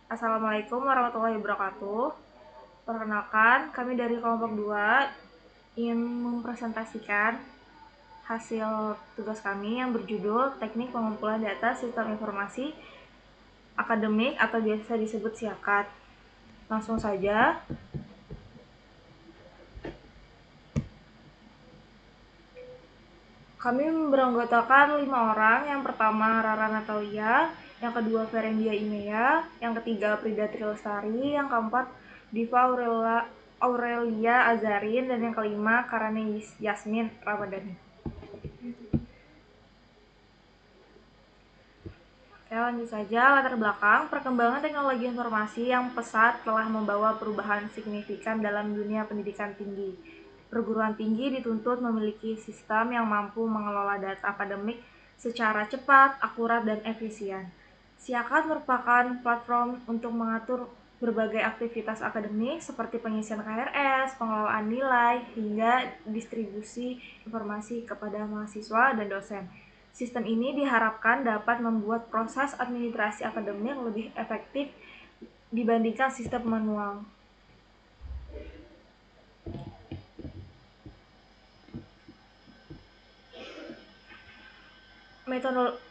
Assalamualaikum warahmatullahi wabarakatuh. Perkenalkan, kami dari kelompok 2 ingin mempresentasikan hasil tugas kami yang berjudul Teknik Pengumpulan Data Sistem Informasi Akademik atau biasa disebut SIAKAT. Langsung saja. Kami beranggotakan 5 orang. Yang pertama Rara Natalia, yang kedua Ferendia Imea, yang ketiga Prida Trilestari, yang keempat Diva Aurelia Azarin, dan yang kelima Karane Yasmin Ramadhani. Oke, lanjut saja. Latar belakang, perkembangan teknologi informasi yang pesat telah membawa perubahan signifikan dalam dunia pendidikan tinggi. Perguruan tinggi dituntut memiliki sistem yang mampu mengelola data akademik secara cepat, akurat, dan efisien. SIAKAT merupakan platform untuk mengatur berbagai aktivitas akademik seperti pengisian KRS, pengelolaan nilai, hingga distribusi informasi kepada mahasiswa dan dosen. Sistem ini diharapkan dapat membuat proses administrasi akademik lebih efektif dibandingkan sistem manual.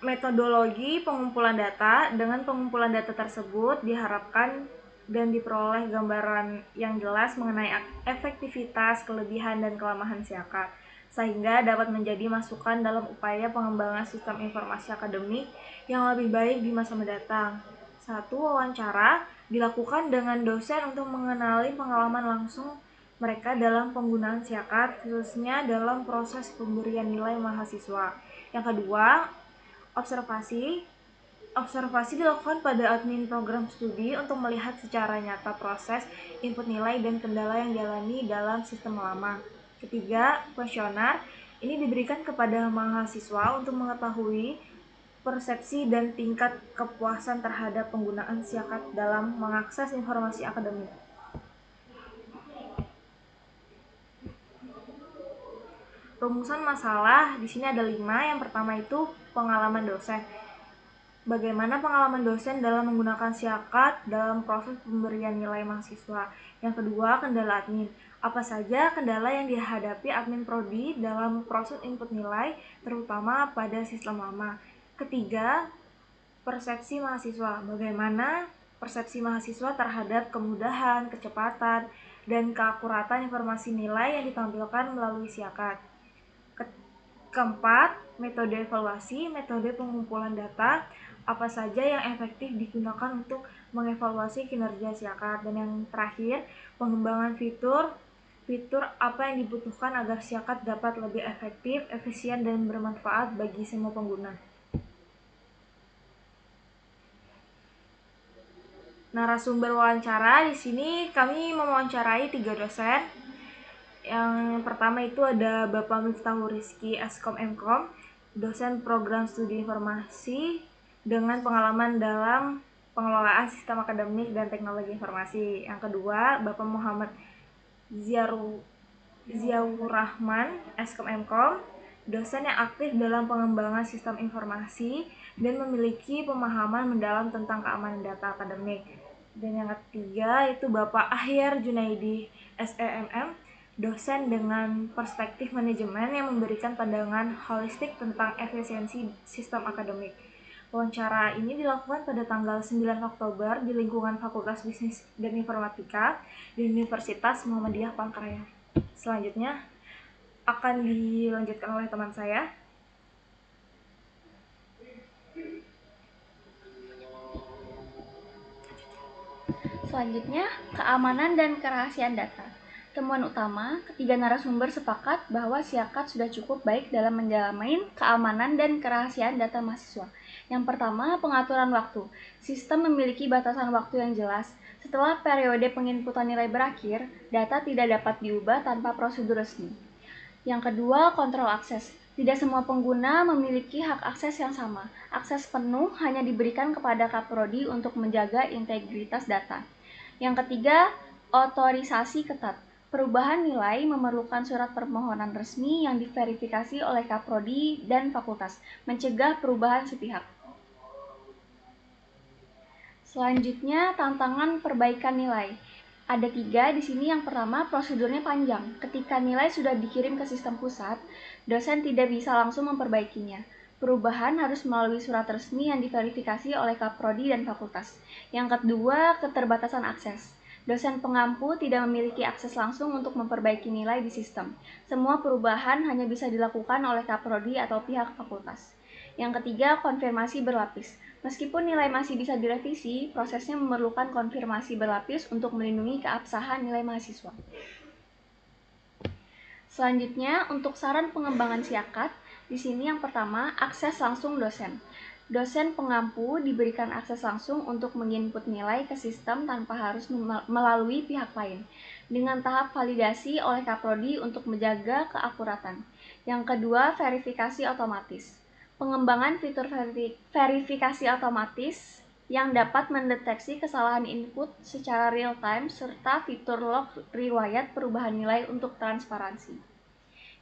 Metodologi pengumpulan data. Dengan pengumpulan data tersebut diharapkan dan diperoleh gambaran yang jelas mengenai efektivitas, kelebihan, dan kelemahan SIAKAT, sehingga dapat menjadi masukan dalam upaya pengembangan sistem informasi akademik yang lebih baik di masa mendatang. 1. Wawancara dilakukan dengan dosen untuk mengenali pengalaman langsung mereka dalam penggunaan SIAKAT, khususnya dalam proses pemberian nilai mahasiswa. Yang kedua, observasi dilakukan pada admin program studi untuk melihat secara nyata proses input nilai dan kendala yang dialami dalam sistem lama. Ketiga, kuesioner ini diberikan kepada mahasiswa untuk mengetahui persepsi dan tingkat kepuasan terhadap penggunaan SIAKAT dalam mengakses informasi akademik. Rumusan masalah di sini ada 5. Yang pertama itu pengalaman dosen. Bagaimana pengalaman dosen dalam menggunakan SIAKAT dalam proses pemberian nilai mahasiswa. Yang kedua, kendala admin. Apa saja kendala yang dihadapi admin prodi dalam proses input nilai, terutama pada sistem lama. Ketiga, persepsi mahasiswa. Bagaimana persepsi mahasiswa terhadap kemudahan, kecepatan, dan keakuratan informasi nilai yang ditampilkan melalui SIAKAT. Keempat, metode evaluasi, metode pengumpulan data, apa saja yang efektif digunakan untuk mengevaluasi kinerja SIAKAT. Dan yang terakhir, pengembangan fitur apa yang dibutuhkan agar SIAKAT dapat lebih efektif, efisien, dan bermanfaat bagi semua pengguna. Narasumber wawancara di sini kami mewawancarai 3 dosen. Yang pertama itu ada Bapak Miftahul Rizky Eskom Mkom, dosen program studi informasi dengan pengalaman dalam pengelolaan sistem akademik dan teknologi informasi. Yang kedua, Bapak Muhammad Ziaur Rahman Eskom Mkom, dosen yang aktif dalam pengembangan sistem informasi dan memiliki pemahaman mendalam tentang keamanan data akademik. Dan yang ketiga itu Bapak Ahyar Junaidi SEMM, dosen dengan perspektif manajemen yang memberikan pandangan holistik tentang efisiensi sistem akademik. Wawancara ini dilakukan pada tanggal 9 Oktober di lingkungan Fakultas Bisnis dan Informatika di Universitas Muhammadiyah Palangkaraya. Selanjutnya akan dilanjutkan oleh teman saya. Selanjutnya, keamanan dan kerahasiaan data. Temuan utama, ketiga narasumber sepakat bahwa SIAKAT sudah cukup baik dalam menjamin keamanan dan kerahasiaan data mahasiswa. Yang pertama, pengaturan waktu. Sistem memiliki batasan waktu yang jelas. Setelah periode penginputan nilai berakhir, data tidak dapat diubah tanpa prosedur resmi. Yang kedua, kontrol akses. Tidak semua pengguna memiliki hak akses yang sama. Akses penuh hanya diberikan kepada Kaprodi untuk menjaga integritas data. Yang ketiga, otorisasi ketat. Perubahan nilai memerlukan surat permohonan resmi yang diverifikasi oleh Kaprodi dan fakultas, mencegah perubahan sepihak. Selanjutnya, tantangan perbaikan nilai. Ada 3 di sini. Yang pertama, prosedurnya panjang. Ketika nilai sudah dikirim ke sistem pusat, dosen tidak bisa langsung memperbaikinya. Perubahan harus melalui surat resmi yang diverifikasi oleh Kaprodi dan fakultas. Yang kedua, keterbatasan akses. Dosen pengampu tidak memiliki akses langsung untuk memperbaiki nilai di sistem. Semua perubahan hanya bisa dilakukan oleh Kaprodi atau pihak fakultas. Yang ketiga, konfirmasi berlapis. Meskipun nilai masih bisa direvisi, prosesnya memerlukan konfirmasi berlapis untuk melindungi keabsahan nilai mahasiswa. Selanjutnya, untuk saran pengembangan siakat, di sini yang pertama, akses langsung dosen. Dosen pengampu diberikan akses langsung untuk menginput nilai ke sistem tanpa harus melalui pihak lain, dengan tahap validasi oleh Kaprodi untuk menjaga keakuratan. Yang kedua, verifikasi otomatis. Pengembangan fitur verifikasi otomatis yang dapat mendeteksi kesalahan input secara real-time serta fitur log riwayat perubahan nilai untuk transparansi.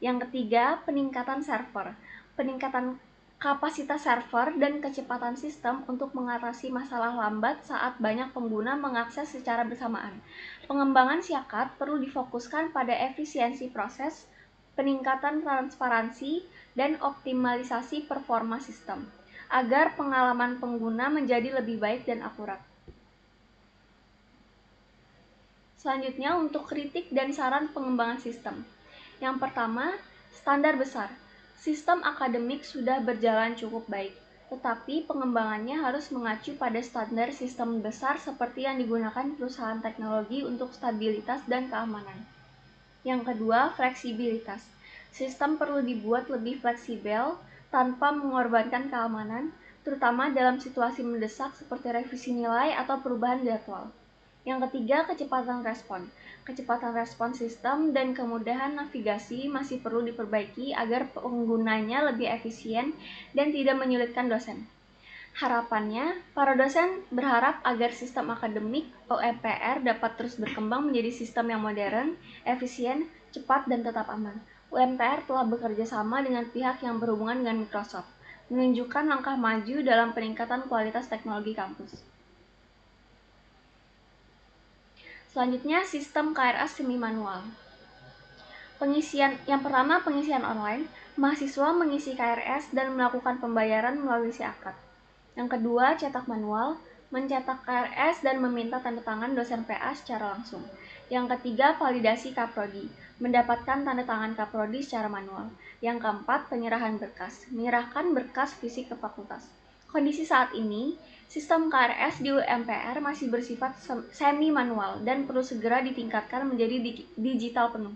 Yang ketiga, peningkatan server. Peningkatan kapasitas server dan kecepatan sistem untuk mengatasi masalah lambat saat banyak pengguna mengakses secara bersamaan. Pengembangan siakat perlu difokuskan pada efisiensi proses, peningkatan transparansi, dan optimalisasi performa sistem, agar pengalaman pengguna menjadi lebih baik dan akurat. Selanjutnya, untuk kritik dan saran pengembangan sistem. Yang pertama, standar besar. Sistem akademik sudah berjalan cukup baik, tetapi pengembangannya harus mengacu pada standar sistem besar seperti yang digunakan perusahaan teknologi untuk stabilitas dan keamanan. Yang kedua, fleksibilitas. Sistem perlu dibuat lebih fleksibel tanpa mengorbankan keamanan, terutama dalam situasi mendesak seperti revisi nilai atau perubahan jadwal. Yang ketiga, kecepatan respon. Kecepatan respon sistem dan kemudahan navigasi masih perlu diperbaiki agar penggunanya lebih efisien dan tidak menyulitkan dosen. Harapannya, para dosen berharap agar sistem akademik UMPR dapat terus berkembang menjadi sistem yang modern, efisien, cepat, dan tetap aman. UMPR telah bekerja sama dengan pihak yang berhubungan dengan Microsoft, menunjukkan langkah maju dalam peningkatan kualitas teknologi kampus. Selanjutnya, sistem KRS semi manual. Yang pertama, pengisian online. Mahasiswa mengisi KRS dan melakukan pembayaran melalui siakat. Yang kedua, cetak manual, mencetak KRS dan meminta tanda tangan dosen PA secara langsung. Yang ketiga, validasi Kaprodi, mendapatkan tanda tangan Kaprodi secara manual. Yang keempat, penyerahan berkas, menyerahkan berkas fisik ke fakultas. Kondisi saat ini, sistem KRS di UMPR masih bersifat semi manual dan perlu segera ditingkatkan menjadi digital penuh.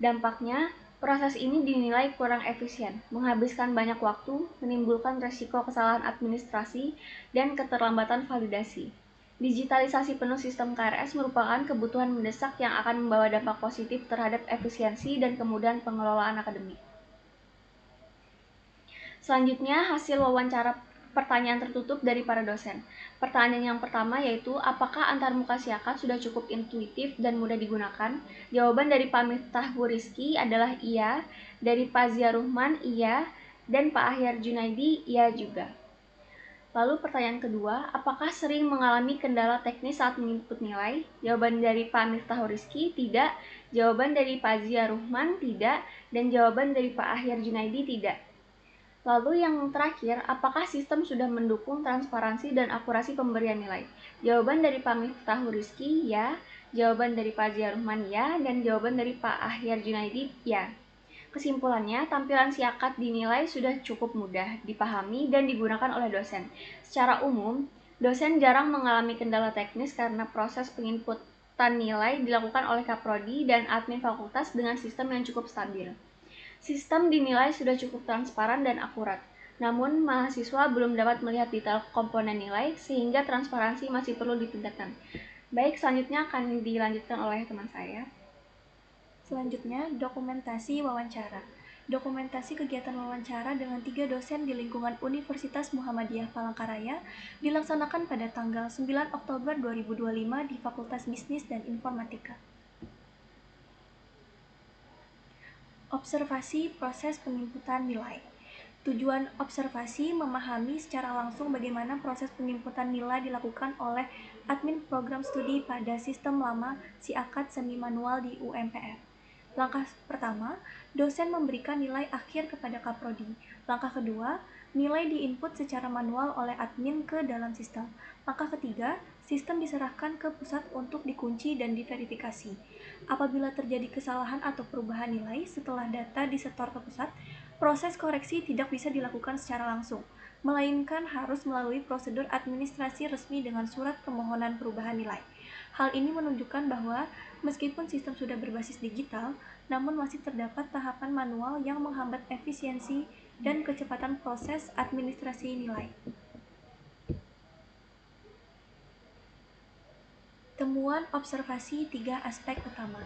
Dampaknya, proses ini dinilai kurang efisien, menghabiskan banyak waktu, menimbulkan resiko kesalahan administrasi, dan keterlambatan validasi. Digitalisasi penuh sistem KRS merupakan kebutuhan mendesak yang akan membawa dampak positif terhadap efisiensi dan kemudahan pengelolaan akademik. Selanjutnya, hasil wawancara pertanyaan tertutup dari para dosen. Pertanyaan yang pertama yaitu, apakah antarmuka siakat sudah cukup intuitif dan mudah digunakan? Jawaban dari Pak Miftahul Rizky adalah iya, dari Pak Ziaruhman iya, dan Pak Ahyar Junaidi iya juga. Lalu pertanyaan kedua, apakah sering mengalami kendala teknis saat menginput nilai? Jawaban dari Pak Miftahul Rizky tidak, jawaban dari Pak Ziaruhman tidak, dan jawaban dari Pak Ahyar Junaidi tidak. Lalu yang terakhir, apakah sistem sudah mendukung transparansi dan akurasi pemberian nilai? Jawaban dari Pak Miftahul Rizky, ya. Jawaban dari Pak Ziaruhman, ya. Dan jawaban dari Pak Ahyar Junaidi, ya. Kesimpulannya, tampilan siakat dinilai sudah cukup mudah dipahami dan digunakan oleh dosen. Secara umum, dosen jarang mengalami kendala teknis karena proses penginputan nilai dilakukan oleh Kaprodi dan admin fakultas dengan sistem yang cukup stabil. Sistem dinilai sudah cukup transparan dan akurat, namun mahasiswa belum dapat melihat detail komponen nilai sehingga transparansi masih perlu ditingkatkan. Baik, selanjutnya akan dilanjutkan oleh teman saya. Selanjutnya, dokumentasi wawancara. Dokumentasi kegiatan wawancara dengan 3 dosen di lingkungan Universitas Muhammadiyah Palangkaraya dilaksanakan pada tanggal 9 Oktober 2025 di Fakultas Bisnis dan Informatika. Observasi proses penginputan nilai. Tujuan observasi memahami secara langsung bagaimana proses penginputan nilai dilakukan oleh admin program studi pada sistem lama SIAKAD semi manual di UMPR. Langkah pertama, dosen memberikan nilai akhir kepada kaprodi. Langkah kedua, nilai diinput secara manual oleh admin ke dalam sistem. Langkah ketiga, sistem diserahkan ke pusat untuk dikunci dan diverifikasi. Apabila terjadi kesalahan atau perubahan nilai setelah data disetor ke pusat, proses koreksi tidak bisa dilakukan secara langsung, melainkan harus melalui prosedur administrasi resmi dengan surat permohonan perubahan nilai. Hal ini menunjukkan bahwa meskipun sistem sudah berbasis digital, namun masih terdapat tahapan manual yang menghambat efisiensi dan kecepatan proses administrasi nilai. Temuan observasi 3 aspek utama.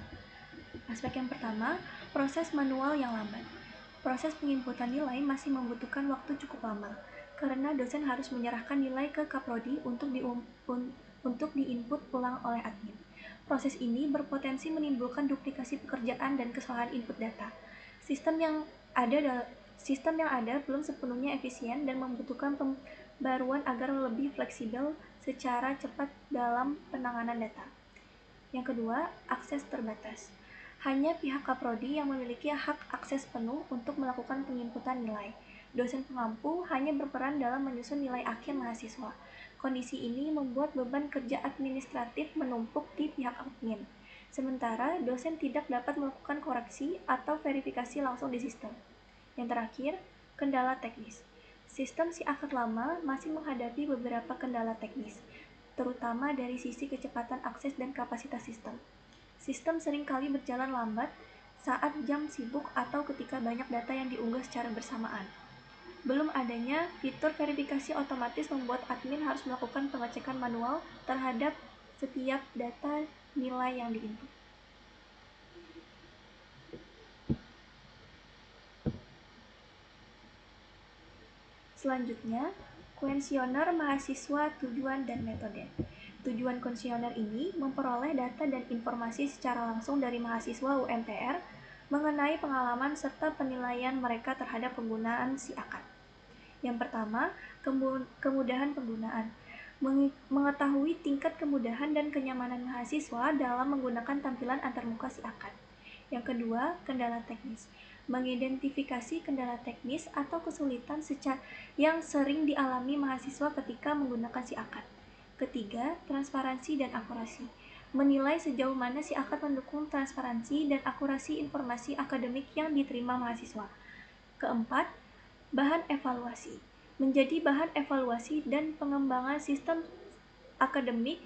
Aspek yang pertama, proses manual yang lambat. Proses penginputan nilai masih membutuhkan waktu cukup lama, karena dosen harus menyerahkan nilai ke kaprodi untuk diinput ulang oleh admin. Proses ini berpotensi menimbulkan duplikasi pekerjaan dan kesalahan input data. Sistem yang ada belum sepenuhnya efisien dan membutuhkan pembaruan agar lebih fleksibel secara cepat dalam penanganan data. Yang kedua, akses terbatas. Hanya pihak kaprodi yang memiliki hak akses penuh untuk melakukan penginputan nilai. Dosen pengampu hanya berperan dalam menyusun nilai akhir mahasiswa. Kondisi ini membuat beban kerja administratif menumpuk di pihak admin. Sementara dosen tidak dapat melakukan koreksi atau verifikasi langsung di sistem. Yang terakhir, kendala teknis. Sistem SIAKAD lama masih menghadapi beberapa kendala teknis, terutama dari sisi kecepatan akses dan kapasitas sistem. Sistem seringkali berjalan lambat saat jam sibuk atau ketika banyak data yang diunggah secara bersamaan. Belum adanya fitur verifikasi otomatis membuat admin harus melakukan pengecekan manual terhadap setiap data nilai yang diinput. Selanjutnya, kuesioner mahasiswa tujuan dan metode. Tujuan kuesioner ini memperoleh data dan informasi secara langsung dari mahasiswa UMPR mengenai pengalaman serta penilaian mereka terhadap penggunaan SIAKAD. Yang pertama, kemudahan penggunaan. Mengetahui tingkat kemudahan dan kenyamanan mahasiswa dalam menggunakan tampilan antarmuka SIAKAD. Yang kedua, kendala teknis. Mengidentifikasi kendala teknis atau kesulitan yang sering dialami mahasiswa ketika menggunakan SIAKAD. Ketiga, transparansi dan akurasi. Menilai sejauh mana SIAKAD mendukung transparansi dan akurasi informasi akademik yang diterima mahasiswa. Keempat, bahan evaluasi. Menjadi bahan evaluasi dan pengembangan sistem akademik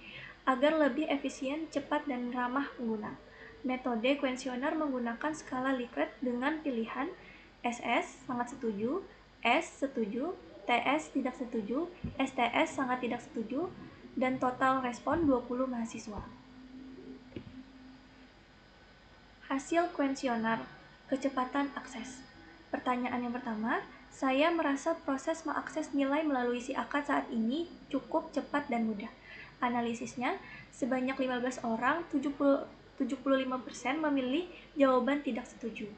agar lebih efisien, cepat, dan ramah pengguna. Metode kuesioner menggunakan skala Likert dengan pilihan SS sangat setuju, S setuju, TS tidak setuju, STS sangat tidak setuju, dan total respon 20 mahasiswa. Hasil kuesioner, kecepatan akses. Pertanyaan yang pertama, saya merasa proses mengakses nilai melalui SIAKAD saat ini cukup cepat dan mudah. Analisisnya, sebanyak 15 orang, 75% memilih jawaban tidak setuju,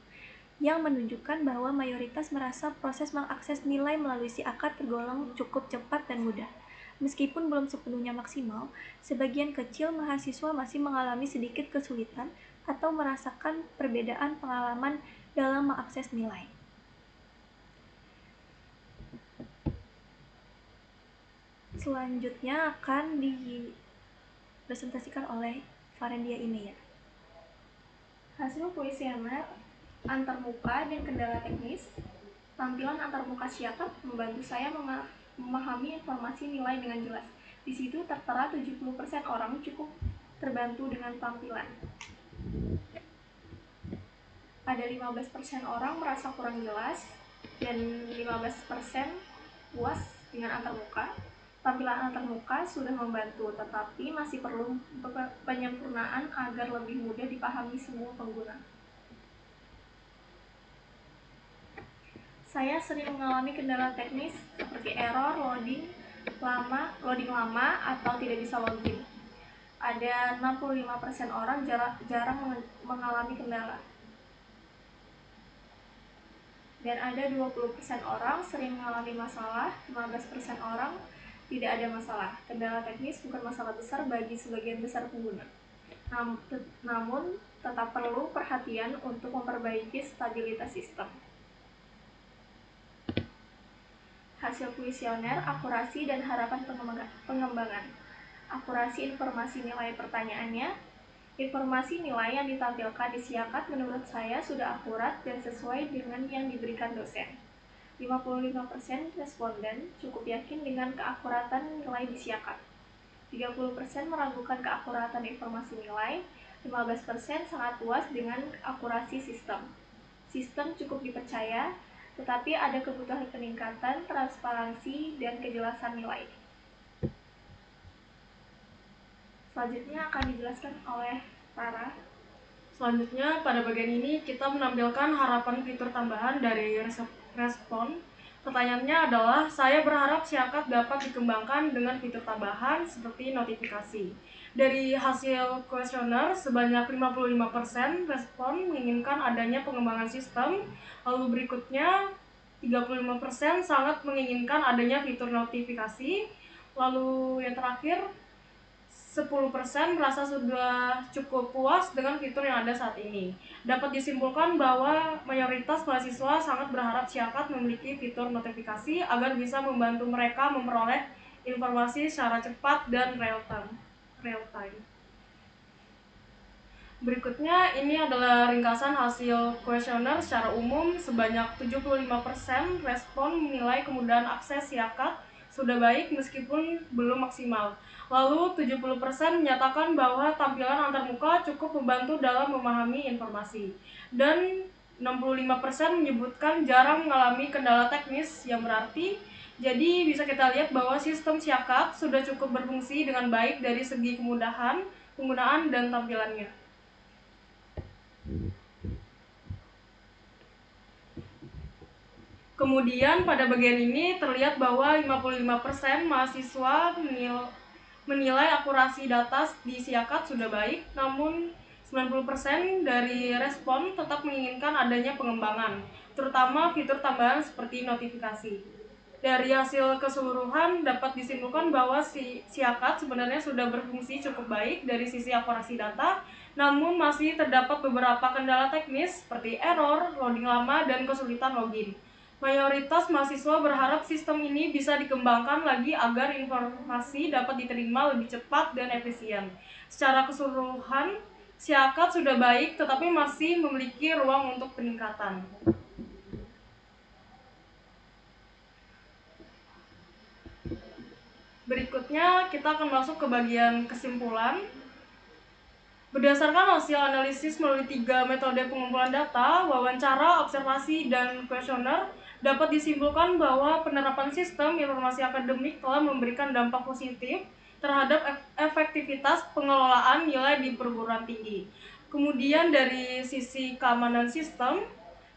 yang menunjukkan bahwa mayoritas merasa proses mengakses nilai melalui SIAKAD tergolong cukup cepat dan mudah. Meskipun belum sepenuhnya maksimal, sebagian kecil mahasiswa masih mengalami sedikit kesulitan atau merasakan perbedaan pengalaman dalam mengakses nilai. Selanjutnya akan dipresentasikan oleh Farendia ini ya. Hasil kuesioner antarmuka dan kendala teknis. Tampilan antarmuka SIAKAD membantu saya memahami informasi nilai dengan jelas. Di situ tertera 70% orang cukup terbantu dengan tampilan. Ada 15% orang merasa kurang jelas dan 15% puas dengan antarmuka. Tampilan antarmuka sudah membantu, tetapi masih perlu penyempurnaan agar lebih mudah dipahami semua pengguna. Saya sering mengalami kendala teknis seperti error, loading lama atau tidak bisa login. Ada 65% orang jarang mengalami kendala. Dan ada 20% orang sering mengalami masalah, 15% orang tidak ada masalah. Kendala teknis bukan masalah besar bagi sebagian besar pengguna. Namun, tetap perlu perhatian untuk memperbaiki stabilitas sistem. Hasil kuesioner, akurasi, dan harapan pengembangan. Akurasi informasi nilai pertanyaannya. Informasi nilai yang ditampilkan di siakat menurut saya sudah akurat dan sesuai dengan yang diberikan dosen. 55% responden cukup yakin dengan keakuratan nilai di siakat. 30% meragukan keakuratan informasi nilai. 15% sangat puas dengan akurasi sistem. Sistem cukup dipercaya, tetapi ada kebutuhan peningkatan transparansi dan kejelasan nilai. Selanjutnya akan dijelaskan oleh Tara. Selanjutnya, pada bagian ini kita menampilkan harapan fitur tambahan dari respon. Pertanyaannya adalah, saya berharap siakat dapat dikembangkan dengan fitur tambahan seperti notifikasi. Dari hasil kuesioner, sebanyak 55% respon menginginkan adanya pengembangan sistem. Lalu berikutnya, 35% sangat menginginkan adanya fitur notifikasi. Lalu yang terakhir, 10% merasa sudah cukup puas dengan fitur yang ada saat ini. Dapat disimpulkan bahwa mayoritas mahasiswa sangat berharap siakat memiliki fitur notifikasi agar bisa membantu mereka memperoleh informasi secara cepat dan real time. Berikutnya, ini adalah ringkasan hasil kuesioner secara umum. Sebanyak 75% respon menilai kemudahan akses siakat sudah baik meskipun belum maksimal. Lalu 70% menyatakan bahwa tampilan antarmuka cukup membantu dalam memahami informasi. Dan 65% menyebutkan jarang mengalami kendala teknis, yang berarti jadi bisa kita lihat bahwa sistem siakat sudah cukup berfungsi dengan baik dari segi kemudahan, penggunaan, dan tampilannya. Kemudian pada bagian ini terlihat bahwa 55% mahasiswa menilai akurasi data di siakat sudah baik, namun 90% dari respon tetap menginginkan adanya pengembangan, terutama fitur tambahan seperti notifikasi. Dari hasil keseluruhan dapat disimpulkan bahwa siakat sebenarnya sudah berfungsi cukup baik dari sisi akurasi data, namun masih terdapat beberapa kendala teknis seperti error, loading lama, dan kesulitan login. Mayoritas mahasiswa berharap sistem ini bisa dikembangkan lagi agar informasi dapat diterima lebih cepat dan efisien. Secara keseluruhan, siakat sudah baik tetapi masih memiliki ruang untuk peningkatan. Berikutnya kita akan masuk ke bagian kesimpulan. Berdasarkan hasil analisis melalui 3 metode pengumpulan data, wawancara, observasi, dan kuesioner, dapat disimpulkan bahwa penerapan sistem informasi akademik telah memberikan dampak positif terhadap efektivitas pengelolaan nilai di perguruan tinggi. Kemudian dari sisi keamanan sistem,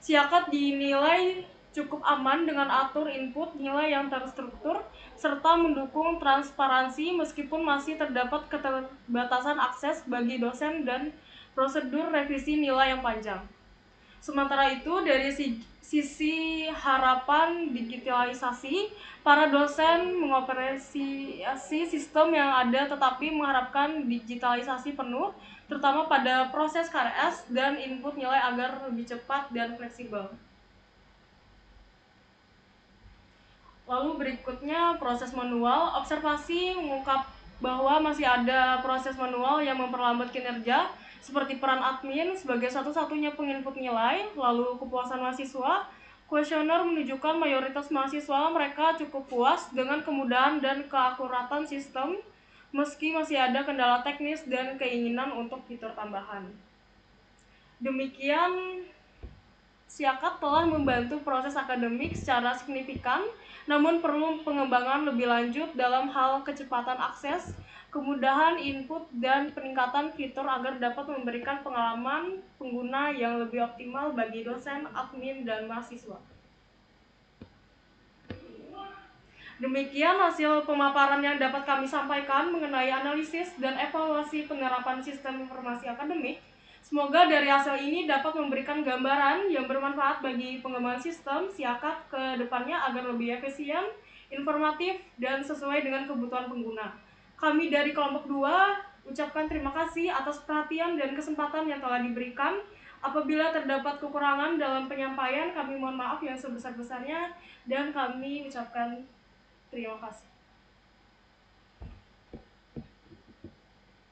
siakat dinilai cukup aman dengan atur input nilai yang terstruktur serta mendukung transparansi meskipun masih terdapat keterbatasan akses bagi dosen dan prosedur revisi nilai yang panjang. Sementara itu, dari sisi harapan digitalisasi, para dosen mengoperasi sistem yang ada tetapi mengharapkan digitalisasi penuh, terutama pada proses KRS dan input nilai agar lebih cepat dan fleksibel. Lalu berikutnya proses manual. Observasi mengungkap bahwa masih ada proses manual yang memperlambat kinerja, seperti peran admin sebagai satu-satunya penginput nilai. Lalu kepuasan mahasiswa. Kuesioner menunjukkan mayoritas mahasiswa mereka cukup puas dengan kemudahan dan keakuratan sistem, meski masih ada kendala teknis dan keinginan untuk fitur tambahan. Demikian, siakat telah membantu proses akademik secara signifikan, namun perlu pengembangan lebih lanjut dalam hal kecepatan akses, kemudahan input, dan peningkatan fitur agar dapat memberikan pengalaman pengguna yang lebih optimal bagi dosen, admin, dan mahasiswa. Demikian hasil pemaparan yang dapat kami sampaikan mengenai analisis dan evaluasi penerapan sistem informasi akademik. Semoga dari hasil ini dapat memberikan gambaran yang bermanfaat bagi pengembangan sistem SIAKAT ke depannya agar lebih efisien, informatif, dan sesuai dengan kebutuhan pengguna. Kami dari kelompok 2 ucapkan terima kasih atas perhatian dan kesempatan yang telah diberikan. Apabila terdapat kekurangan dalam penyampaian, kami mohon maaf yang sebesar-besarnya dan kami ucapkan terima kasih.